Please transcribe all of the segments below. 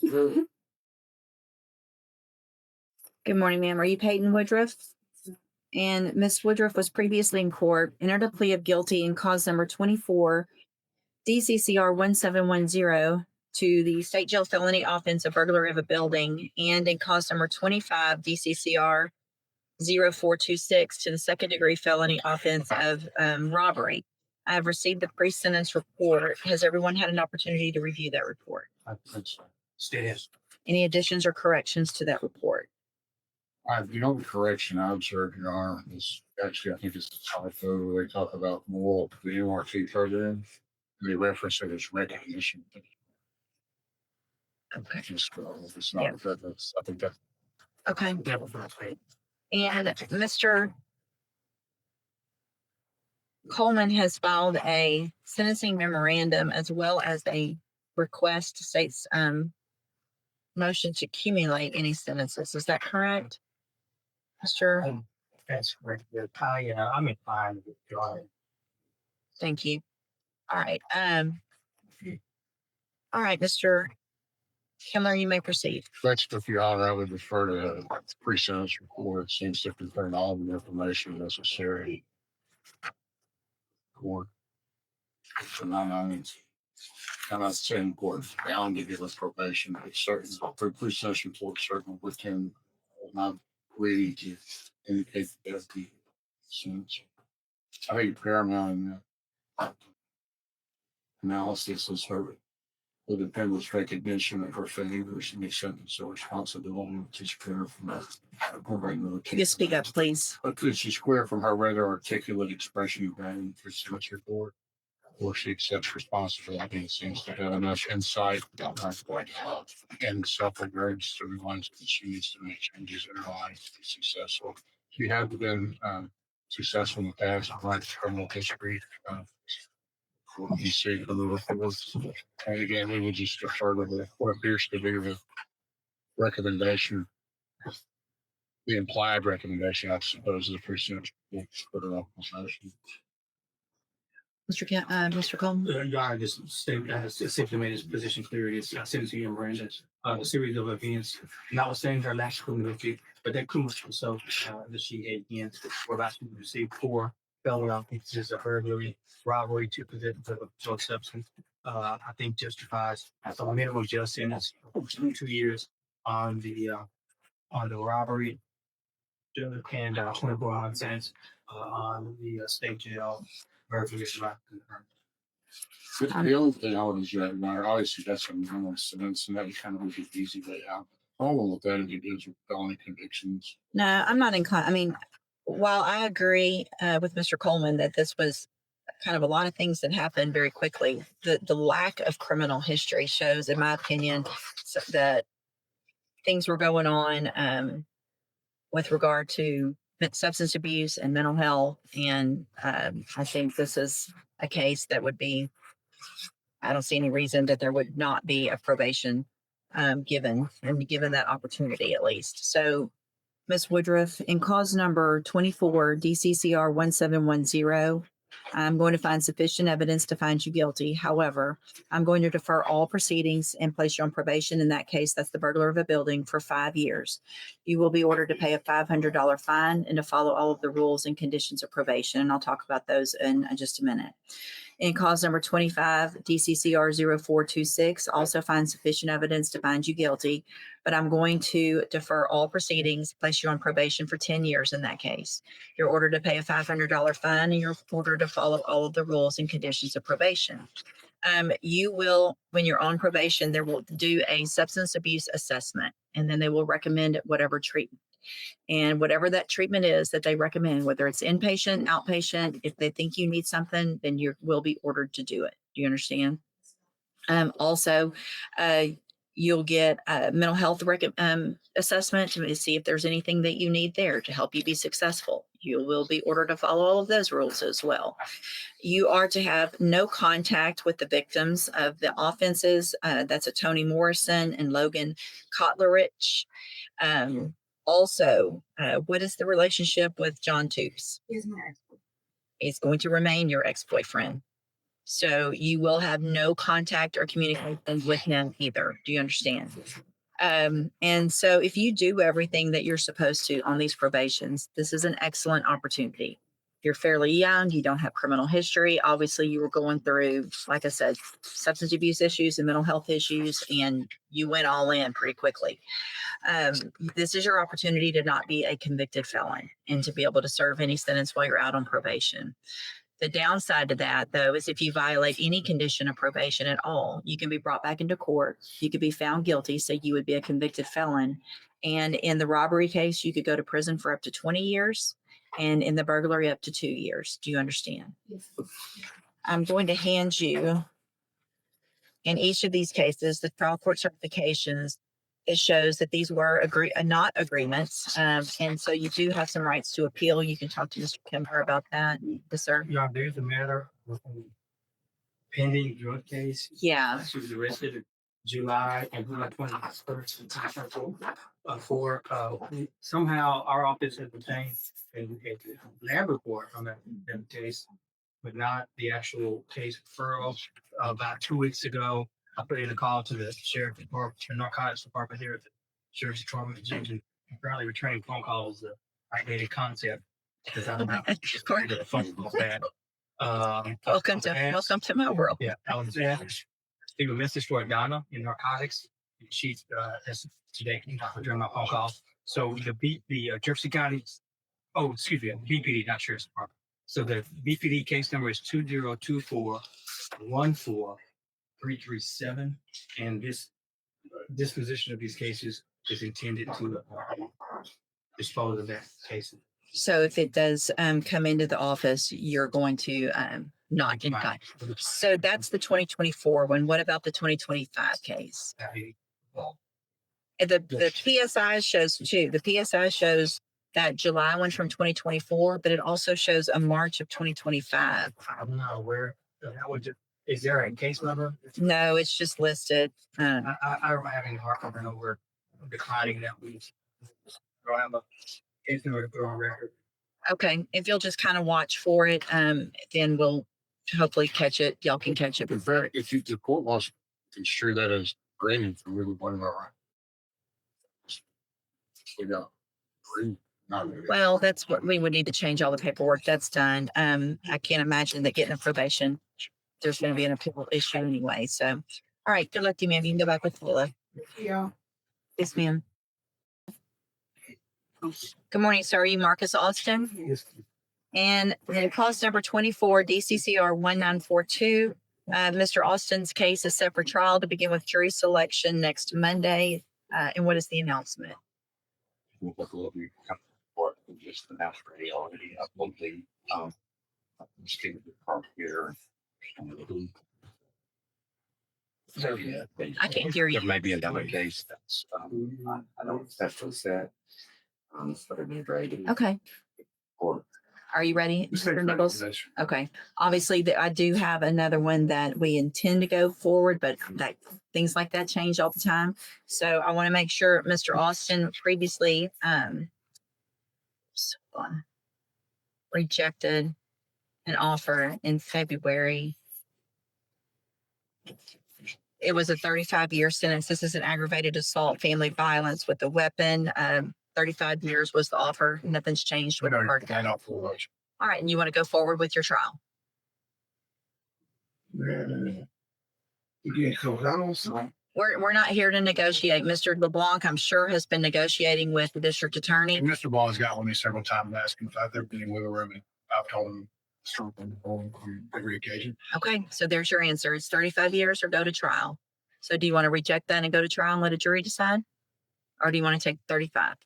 Good morning, ma'am. Are you Peyton Woodruff? And Miss Woodruff was previously in court, entered a plea of guilty in cause number 24, DCCR 1710, to the state jail felony offense of burglary of a building, and in cause number 25, DCCR 0426, to the second degree felony offense of robbery. I have received the pre-sentence report. Has everyone had an opportunity to review that report? I think so. Yes. Any additions or corrections to that report? The only correction I observed, Your Honor, is actually, I think it's a typo where they talk about moral, the MRT program, and they reference it as recognition. Okay. It's not, Yeah. that's, I think that's. Okay. Yeah. And Mr. Coleman has filed a sentencing memorandum as well as a request to state's motion to accumulate any sentences. Is that correct, Mr.? That's correct. Yeah, I'm inclined with Your Honor. Thank you. All right. All right, Mr. Kimler, you may proceed. Thanks, Your Honor. I would refer to the pre-sentence report. It seems to contain all the information necessary. Court. I'm not saying court bound to give us probation, but certain for pre-sentence report certainly within not ready to indicate that that's the sentence. I think paramount in that analysis is her the defendant's recognition of her failures and acceptance of responsibility to square from that. You can speak up, please. But could she square from her rather articulate expression of value for such report? Or she accepts responsibility and seems to have enough insight and self-awareness to realize that she needs to make changes in her life to be successful. She has been successful in the past, right? Criminal history. You see from the reports. And again, we would just defer to what appears to be the recommendation, the implied recommendation, I suppose, of the precinct. Put it up on motion. Mr. Coleman? Your Honor, just simply made his position clear. It's sentencing memorandum, a series of events, notwithstanding her last criminal history, but that criminal so that she had again, we're about to receive 4 felony offenses of burglary, robbery to possess of drug substance. I think justifies a minimum jail sentence of 2 years on the robbery, and 24 months sentence on the state jail burglary. The only thing I would object, obviously that's a normal sentence, and that would kind of be the easy way out. All of that is with felony convictions. No, I'm not inclined. I mean, while I agree with Mr. Coleman that this was kind of a lot of things that happened very quickly, the lack of criminal history shows, in my opinion, that things were going on with regard to substance abuse and mental health. And I think this is a case that would be, I don't see any reason that there would not be a probation given that opportunity at least. So, Ms. Woodruff, in cause number 24, DCCR 1710, I'm going to find sufficient evidence to find you guilty. However, I'm going to defer all proceedings and place you on probation. In that case, that's the burglar of a building for 5 years. You will be ordered to pay a $500 fine and to follow all of the rules and conditions of probation. And I'll talk about those in just a minute. In cause number 25, DCCR 0426, also find sufficient evidence to find you guilty, but I'm going to defer all proceedings, place you on probation for 10 years in that case. You're ordered to pay a $500 fine, and you're ordered to follow all of the rules and conditions of probation. You will, when you're on probation, they will do a substance abuse assessment, and then they will recommend whatever treatment. And whatever that treatment is that they recommend, whether it's inpatient, outpatient, if they think you need something, then you will be ordered to do it. Do you understand? Also, you'll get a mental health assessment to see if there's anything that you need there to help you be successful. You will be ordered to follow all of those rules as well. You are to have no contact with the victims of the offenses. That's a Toni Morrison and Logan Kotlerich. Also, what is the relationship with John Toops? He's my ex-boyfriend. He's going to remain your ex-boyfriend. So you will have no contact or communication with him either. Do you understand? And so if you do everything that you're supposed to on these probations, this is an excellent opportunity. You're fairly young, you don't have criminal history. Obviously, you were going through, like I said, substance abuse issues and mental health issues, and you went all in pretty quickly. This is your opportunity to not be a convicted felon and to be able to serve any sentence while you're out on probation. The downside to that, though, is if you violate any condition of probation at all, you can be brought back into court. You could be found guilty, so you would be a convicted felon. And in the robbery case, you could go to prison for up to 20 years, and in the burglary, up to 2 years. Do you understand? Yes. I'm going to hand you, in each of these cases, the trial court certifications. It shows that these were not agreements. And so you do have some rights to appeal. You can talk to Mr. Kemper about that. Yes, sir. Yeah, there's a matter of a pending drug case. Yeah. She was arrested in July 21st, for somehow our office has obtained a lab report on that case, but not the actual case referral. About 2 weeks ago, I put in a call to the sheriff department, the narcotics department here at the sheriff's department, and apparently returning phone calls, outdated concept, because I don't know the phone calls bad. Welcome to my world. Yeah, I was asked to leave a message for Donna in narcotics. She has today during my phone call. So the Jefferson County, oh, excuse me, BPD, not Sheriff's Department. So the BPD case number is 2024-14337, and this disposition of these cases is intended to dispose of that case. So if it does come into the office, you're going to not in time. So that's the 2024 one. What about the 2025 case? The PSI shows too. The PSI shows that July one from 2024, but it also shows a March of 2025. I'm not aware. That would just, is there a case number? No, it's just listed. I'm having a hard time over declining that we don't have a case number to put on record. Okay, if you'll just kind of watch for it, then we'll hopefully catch it. Y'all can catch it. In fact, if the court wants to construe that as agreement, we would want to know. We got agreement. Well, that's what we would need to change all the paperwork. That's done. I can't imagine that getting a probation, there's going to be an appeal issue anyway. So, all right, good luck to you, ma'am. You can go back with Willa. Yeah. Yes, ma'am. Good morning, sir. Are you Marcus Austin? Yes. And the clause number 24, DCCR 1942. Mr. Austin's case is set for trial to begin with jury selection next Monday. And what is the announcement? We'll look a little bit for just announced already on the state park here. So yeah, I can't hear you. there may be another case that's I don't especially said. But it'd be ready Okay. for Are you ready, Mr. Nichols? Okay. Obviously, I do have another one that we intend to go forward, but that things like that change all the time. So I want to make sure Mr. Austin previously rejected an offer in February. It was a 35-year sentence. This is an aggravated assault, family violence with a weapon. 35 years was the offer. Nothing's changed with regard to that. All right, and you want to go forward with your trial? We're not here to negotiate. Mr. LeBlanc, I'm sure, has been negotiating with the district attorney. And Mr. Ball has got with me several times asking if I've ever been in wiggle room, and I've told him on every occasion. Okay, so there's your answer. It's 35 years or go to trial. So do you want to reject that and go to trial and let a jury decide? Or do you want to take 35?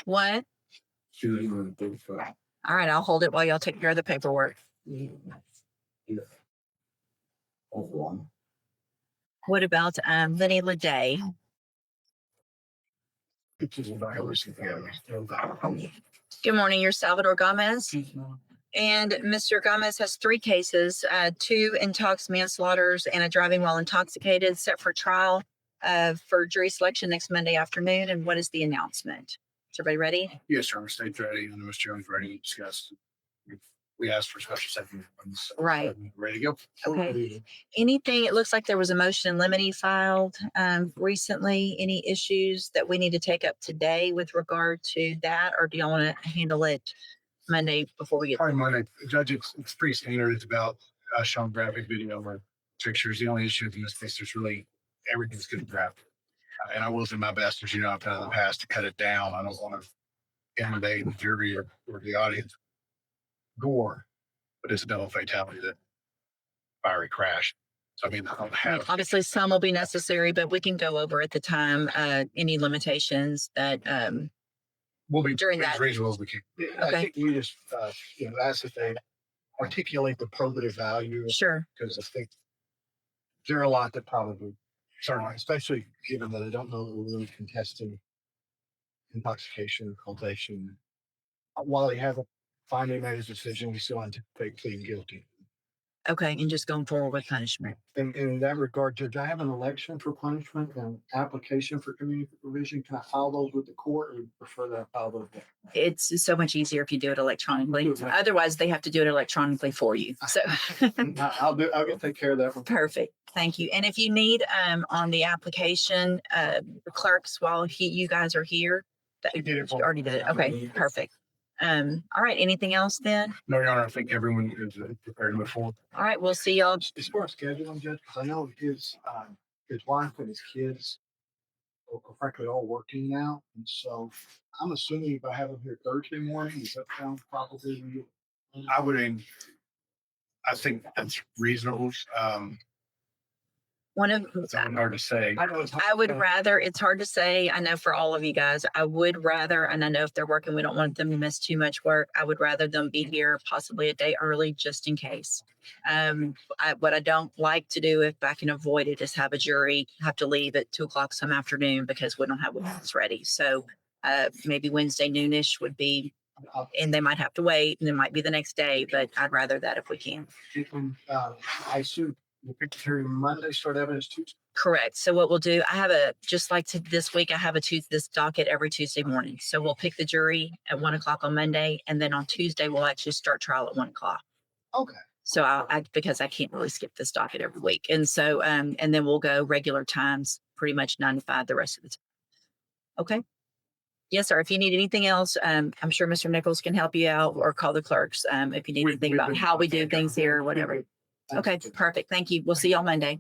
What? All right, I'll hold it while y'all take care of the paperwork. What about Lenny Leday? Good morning, you're Salvador Gomez. And Mr. Gomez has 3 cases, 2 manslaughters and a driving while intoxicated, set for trial for jury selection next Monday afternoon. And what is the announcement? Is everybody ready? Yes, sir. State's ready. And Mr. Jones ready to discuss. We asked for special session. Right. Ready to go. Okay. Anything, it looks like there was a motion in limine filed recently. Any issues that we need to take up today with regard to that, or do y'all want to handle it Monday before we get? Probably Monday. Judge, it's pretty standard. It's about showing graphic video or pictures. The only issue in this case, there's really everything's good graphic. And I will do my best, as you know, I've done in the past, to cut it down. I don't want to intimidate the jury or the audience. Gore, but it's a double fatality, that fiery crash. So I mean, I don't have. Obviously, some will be necessary, but we can go over at the time any limitations that We'll be during as that. reasonable as we can. I Okay. think we just, ask that they articulate the probative value, Sure. because I think there are a lot that probably, certainly, especially given that I don't know that we're really contesting intoxication, cultivation. While he hasn't finally made his decision, we still anticipate pleading guilty. Okay, and just going forward with punishment. In that regard, Judge, I have an election for punishment and application for community supervision. Can I file those with the court, or prefer that I file those? It's so much easier if you do it electronically. Okay. Otherwise, they have to do it electronically for you. So I'll take care of that one. perfect. Thank you. And if you need on the application, the clerks while you guys are here, that You did it for you me. already did it. Okay, perfect. All right. Anything else then? No, Your Honor, I think everyone is prepared to move forward. All right. We'll see y'all. As far as scheduling, Judge, because I know his wife and his kids are frankly all working now. And so I'm assuming if I have them here Thursday morning, does that sound probably? I think that's reasonable. One of It's hard to say. I would rather, it's hard to say, I know for all of you guys, I would rather, and I know if they're working, we don't want them to miss too much work. I would rather them be here possibly a day early just in case. What I don't like to do, if I can avoid it, is have a jury have to leave at 2:00 some afternoon because we don't have witnesses ready. So maybe Wednesday noonish would be, and they might have to wait, and it might be the next day, but I'd rather that if we can. I assume the picture Monday, start evidence Tuesday. Correct. So what we'll do, I have just like this week, I have this docket every Tuesday morning. So we'll pick the jury at 1:00 on Monday. And then on Tuesday, we'll actually start trial at 1:00. Okay. So because I can't really skip this docket every week. And so, and then we'll go regular times, pretty much 9 to 5 the rest of the time. Okay. Yes, sir. If you need anything else, I'm sure Mr. Nichols can help you out, or call the clerks if you need anything about how we do things here or whatever. Okay, perfect. Thank you. We'll see y'all Monday.